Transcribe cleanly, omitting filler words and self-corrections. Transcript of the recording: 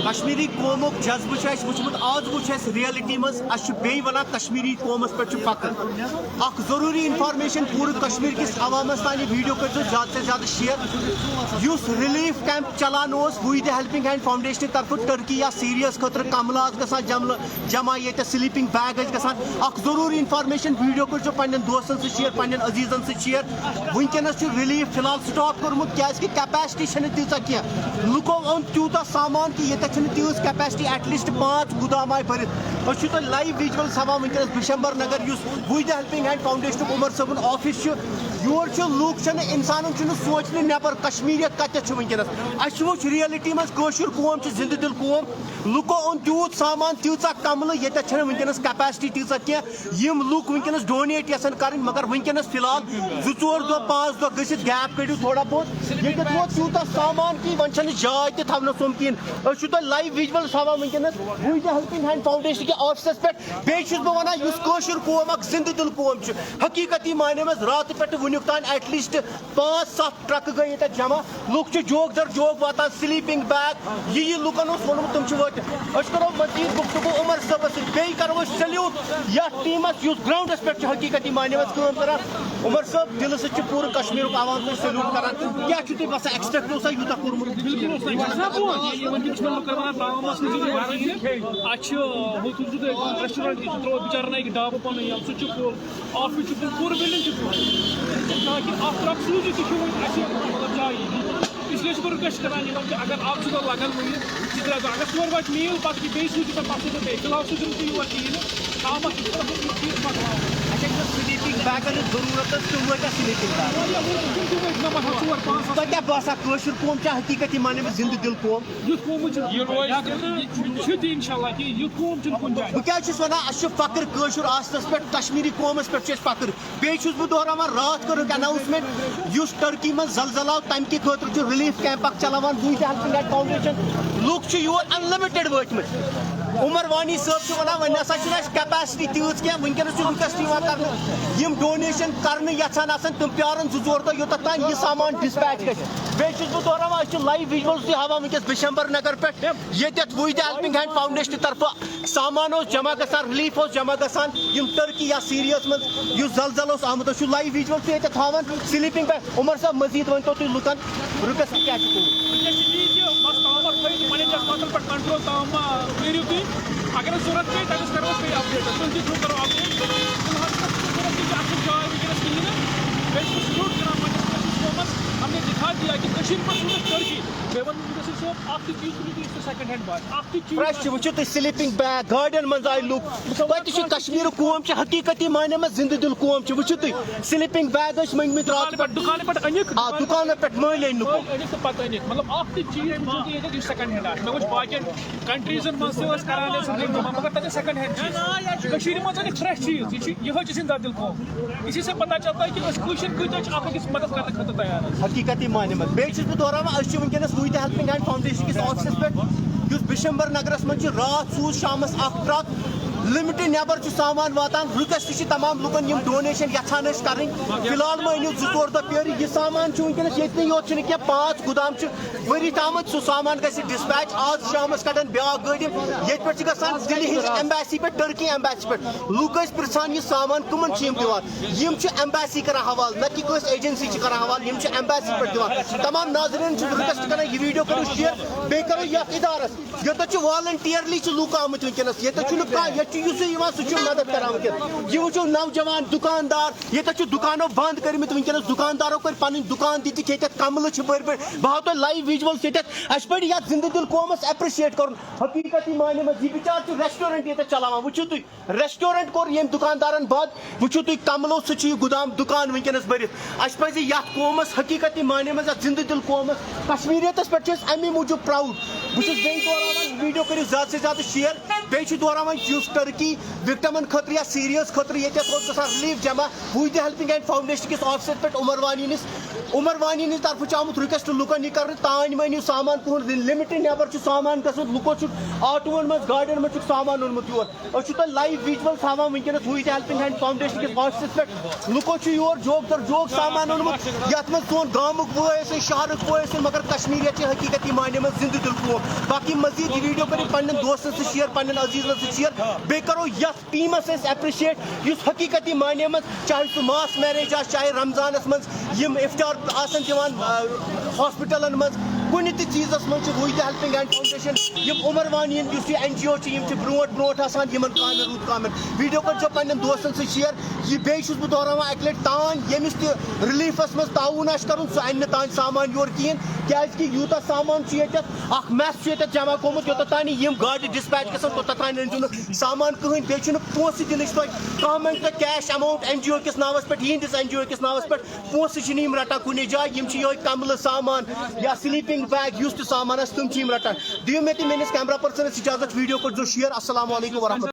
کشمیری قومک جذبہ چھ وچمت آز وچ ریئلٹی مز بی ونان کشمیری قومس پہ فخر اخ ضروری انفارمیشن پور کشمیر کس عوامس تان یہ ویڈیو کر زیادہ سے زیادہ share us relief camp challan we the Helping Hand foundation طرف ٹرکی یا سیریس خاطر کملات گژھان جمع یہ سلیپنگ بیگ گژھان اخ ضروری انفارمیشن ویڈیو کر پنن دوستن سے شیئر پنن عزیزن سے شیئر ونکس ریلیف فی الحال سٹاپ کورمت کی کیپیسٹی تیژا کی لکو اون تیوتا سامان کہ یہ تیز کیپیسٹی ایٹ لیسٹ 5 گودام آئی بھرت تہ لائیو ویجولس ہاں ونکس بشمبر نگر اس we the Helping Hand Foundation Umar صبن آفس یور لوک انسان سوچنے نبر کشمیریت کتھ ونکس وچ ریئلٹی مز قوم زندہ دل قوم لکو اون تیوت سامان تیژا کملہ یہ ونکس کیپیسٹی تیژا کی لوک ونکس ڈونیٹ یسن کریں مگر ونکس فی الحال 2-4 دہ 5 دہ گھت گیپ کڑو تھوڑا بہت یہ ووت تیوتا سامان کہ ون جائے تہ تھونس سمکین تہ لائیو ویجولس ہاں ونکس وی دی ہیلپنگ ہینڈ فاؤنڈیشن کے آفسس پہ بیس بہ ونان اس قوم اک زندہ دل قوم حقیقتی معنی مز رات پہ ونیک تان ایٹ لیسٹ 5-7 ٹرک گئی یہ جمع لوگ جوک در جوک واتان سلیپنگ بیگ یہ لکن وونمت تم وات کرو مزید گفتگو عمر صبس بیٚیہِ کرو سلیوٹ یتھ ٹیمس اس گراؤنڈس پہ حقیقتی معنی مز کام کران عمر صاحب دل سے پور کشمیر عوام کو سلیوٹ کران کیا تھی باسان ایکسپیکٹ اوسا یوتاہ کورمت ریسٹورنٹ ترو بچارن اک ڈابہ پن سہ آفس پور بلڈنگ تاکہ اخ ٹرک سوزی تہ جائے اس لیے رکویسٹ کران اگر آپ لگان ون اگر 4 وات میل پتہ بیٚیہِ سوٗزِو تُہۍ پتہٕ بیٚیہِ فی الحال سوٗزِو نہٕ تُہۍ یور کِہیٖنۍ نہٕ شامس سلیپنگ بیگن ضرورت تم وت سلیپنگ بیگ تہ کیا باسان قوم حقیقتی معنی میں زندہ دل قوم یُتھ قوم چھُ تہِ انشاء اللہ کہ یُتھ قوم چھُنہٕ کُنہِ جایہِ بہٕ کیٛاہ چھُس ونان اَسہِ چھُ فخر کٲشُر آسنس پٮ۪ٹھ کشمیری قومس پٮ۪ٹھ چھُ اَسہِ فخر بیٚیہِ چھُس بہٕ دۄہراوان راتھ کٔرٕکھ اناؤنسمنٹ یُس ٹرکی منٛز زلزلہ آو تمہِ کہِ خٲطرٕ چھُ ریلیف کیمپ اکھ چلاوان وی دی ہیلپنگ ہینڈ فاؤنڈیشن لُکھ چھِ یور انلمٹڈ وٲتمٕتۍ عمر وانی صٲب چھُ ونان وۄنۍ نسا چھُنہٕ اَسہِ کیپیسٹی تیٖژ کینٛہہ ونکیٚنس چھُ رِکویسٹ یِوان کرنہٕ یِم ڈونیشن کرنہٕ یژھان آسان تِم پیارن 2-4 دۄہ یوٚتتھ تام یہِ سامان ڈسپیچ گژھِ بیٚیہِ چھُس بہٕ دۄہراوان أسۍ چھِ لایِو ویجولز تہِ ہاوان ونکیٚس بشمبر نگر پٮ۪ٹھ ییٚتٮ۪تھ وی دی ہیلپنگ ہینڈ فاؤنڈیشن طرفہٕ سامان اوس جمع گژھان ریلیف اوس جمع گژھان یم ٹرکی یا سیریاہس منٛز یُس زلزل اوس آمُت أسۍ چھِ لایِو ویجولز تہِ ییٚتٮ۪تھ ہاوان سلیپنگ بیگ عمر صٲب مزید ؤنۍتو تُہۍ لُکن رِکویسٹ کیٛاہ چھُ کنٹرول تام کٔرِو تُہۍ اگر ضرورت پیٚیہِ تٔمِس کرو أسۍ بیٚیہِ اپڈیٹ تُہٕنٛدِ تھرٛوٗ کرو اپڈیٹ فِلحال چھِ اصل جاے ونکیٚنس کِہیٖنۍ نہٕ بیٚیہِ چھُس بہٕ سلوٗٹ کران پننِس کٲشِرِس قومس ہم نے دکھا دیا کہ کشمیر پر سورج ٹرکی بیٚیہِ ونہٕ بہٕ وٕنکیٚس صٲب اکھ تہِ چیٖز تُلِو تُہۍ سیکنڈ ہینڈ باے اکھ تہِ چیٖز فرٛیش وٕچھِو تُہۍ سلیپنگ بیگ گاڑٮ۪ن منٛز آیہِ لُکھ توتہِ چھِ کشمیٖرُک قوم چھِ حقیقتی معنی منٛز زندٕ دل قوم چھِ وٕچھِو تُہۍ سلیپنگ بیگ ٲسۍ مٔنگمٕتۍ راتہٕ پٮ۪ٹھ دُکانہٕ پٮ۪ٹھ أنِکھ آ دُکانن پٮ۪ٹھ مٔلۍ أنۍ لُکو أنِکھ تہٕ پتہٕ أنِکھ مطلب اکھ تہِ چیٖز وٕچھِو تُہۍ ییٚتٮ۪تھ یُس سیکنڈ ہینڈ آسہِ مےٚ وٕچھ باقین کنٹریٖزن منٛز تہِ ٲسۍ کران مگر تتہِ سیکنڈ ہینڈ چیٖز کٔشیٖرِ منٛز أنِکھ فرٛیش چیٖز یہِ چھِ یِہوے چھِ زندہ دل قوم اسی سے پتہ چلتا ہے کہ أسۍ کٲشِر کۭتیاہ چھِ اکھ أکِس مدد کرنہٕ خٲطرٕ تیار حقیقتی معنی منٛز بیٚیہِ چھُس بہٕ دۄہراوان أسۍ چھِ ونکیٚنس وی the Helping Hand foundation kiss offices پٮ۪ٹھ یُس بشمبر نگرس منٛز چھُ راتھ سوٗز شامس اکھ ٹرک لمٹہِ نٮ۪بر چھُ سامان واتان رِکویسٹ چھِ تمام لُکن یِم ڈونیشن یژھان ٲسۍ کرٕنۍ فی الحال مہ أنِو 2-4 دۄہ پیٲرِتھ یہِ سامان چھُ ونکیٚنس ییٚتہِ یوت چھُنہٕ کینٛہہ 5 گُدام چھِ ؤری تامَتھ سُہ سامان گژھِ ڈسپیچ آز شامس کڑن بیاکھ گٲڑۍ ییٚتہِ پٮ۪ٹھ چھِ گژھان دِلہِ ہِنٛز ایمبیسی پٮ۪ٹھ ٹرکی ایمبیسی پٮ۪ٹھ لُکھ ٲسۍ پرژھان یہِ سامان کٕمن چھِ یِم دِوان یِم چھِ ایمبیسی کران حوالہٕ نہ کہِ کٲنٛسہِ ایجنسی چھِ کران حوالہٕ یِم چھِ ایمبیسی پٮ۪ٹھ دِوان تمام ناظریٖن چھُس رِکویسٹ کران یہِ ویٖڈیو کٔرِو شِیر بیٚیہِ کرو یتھ ادارس یوٚتتھ چھِ والنٹیرلی چھِ لُکھ آمٕتۍ ونکیٚنس ییٚتٮ۪تھ چھُنہٕ کانٛہہ ییٚتہِ چھُ یُسُے یِوان سُہ چھُ مدد کران ونکیٚس یہ وٕچھو نوجوان دُکاندار ییٚتٮ۪تھ چھِ دُکانو بنٛد کٔرمٕتۍ ونکیٚنس دُکاندارو کٔرۍ پنٕنۍ دُکان دِتِکھ ییٚتٮ۪تھ کملہٕ چھِ بٔرۍ بٔرۍ بہٕ ہاو تۄہہِ لایِو ویجولز ییٚتٮ۪تھ اَسہِ پَزِ یتھ زندٕ دل قومس ایپرِشیٹ کرُن حقیقتی معنی منٛز یہِ بِچار چھُ ریسٹورنٹ ییٚتٮ۪تھ چلاوان وٕچھِو تُہۍ ریسٹورنٹ کوٚر ییٚمۍ دُکاندارن بنٛد وٕچھِو تُہۍ کملو سۭتۍ چھُ یہِ گُدام دُکان ونکیٚنس بٔرِتھ اَسہِ پزِ یتھ قومس حقیقتی معنی منٛز یتھ زندٕ دل قومس کشمیریتس پٮ۪ٹھ چھِ أسۍ امی موٗجوٗب پراوُڈ بہٕ چھُس بیٚیہِ دۄہراوان ویٖڈیو کٔرِو زیادٕ سے زیادٕ شِیر بیچ دوران ٹرکی وکٹمن خطر یا سیریس خطر یہ گھان ریلیف جمع وی دی ہیلپنگ ہینڈ فاؤنڈیشن کس آفسس پہ عمر وانی نس طرف آمت رکویسٹ لکن یہ کرنے تان مٲنِو سامان تہد لمٹہِ نیبر سامان گژھُن لُکو آٹوون مز گاڑین مز سامان اونمت یور تۄہہِ لایو ویجولز ہاوان ونکیٚنس وی دی ہیلپنگ ہینڈ فاؤنڈیشن کس آفسس پہ لُکو یور جوگ تر جوگ سامان اونمت یتھ مز سون گامُک بٲے ٲسِن شہرُک بٲے ٲسِن مگر کشمیریت چہِ حقیقتی معنی مز زندٕ دل قوم باقی مزید یہ ویڈیو کٔرِو پننٮ۪ن دوستن سۭتۍ شیئر پننٮ۪ن عزیزن سۭتۍ شیئر بیٚیہِ کرو یتھ ٹیمس أسۍ ایپرِشیٹ یُس حقیقتی معنی مز چاہے سُہ ماس میریج آسہِ چاہے رمضانس مز یم افطار آسن دِوان ہاسپٹلن مز کُنہِ تہِ چیٖزس منٛز چھِ وی the Helping Hand foundation M عمر وانی یُس یہ NGO چھِ یم چھِ برونٛٹھ آسان یمن کامٮ۪ن روٗد کامٮ۪ن ویڈیو کٔرزیٚو پننٮ۪ن دوستن سۭتۍ شیئر یہ بیٚیہِ چھُس بہٕ دہراوان اکہِ لٹہِ تان ییٚمِس تہِ ریلیفس منٛز تعاوُن آسہِ کرُن سُہ انہِ نہٕ تانۍ سامان یور کِہیٖنۍ کیازکہِ یوٗتاہ سامان چھُ ییٚتٮ۪تھ اکھ میس چھُ ییٚتٮ۪تھ جمع گوٚمُت یوٚتتھ تانۍ یم گاڑِ ڈسپیچ گژھن توٚتتھ تانۍ أنزیٚو نہٕ سامان کٕہٕنۍ بیٚیہِ چھُنہٕ پونٛسہٕ دِنٕچ تۄہہِ کانٛہہ تہِ کیش ایماوُنٹ NGO کِس ناوس پٮ۪ٹھ یِہنٛدِس NGO کِس ناوس پٮ۪ٹھ پونٛسہٕ چھِنہٕ یم رٹان کُنہِ جایہِ یم چھِ یِہوٚے کملہٕ سامان یا سلیپنگ بیگ یُس تہِ سامان آسہِ تِم چھِ یم رٹان دِیِو مےٚ تہِ میٲنِس کیمرا پٔرسنس اجازت ویڈیو کٔرزیٚو شیئر السلام علیکم ورحمۃ اللہ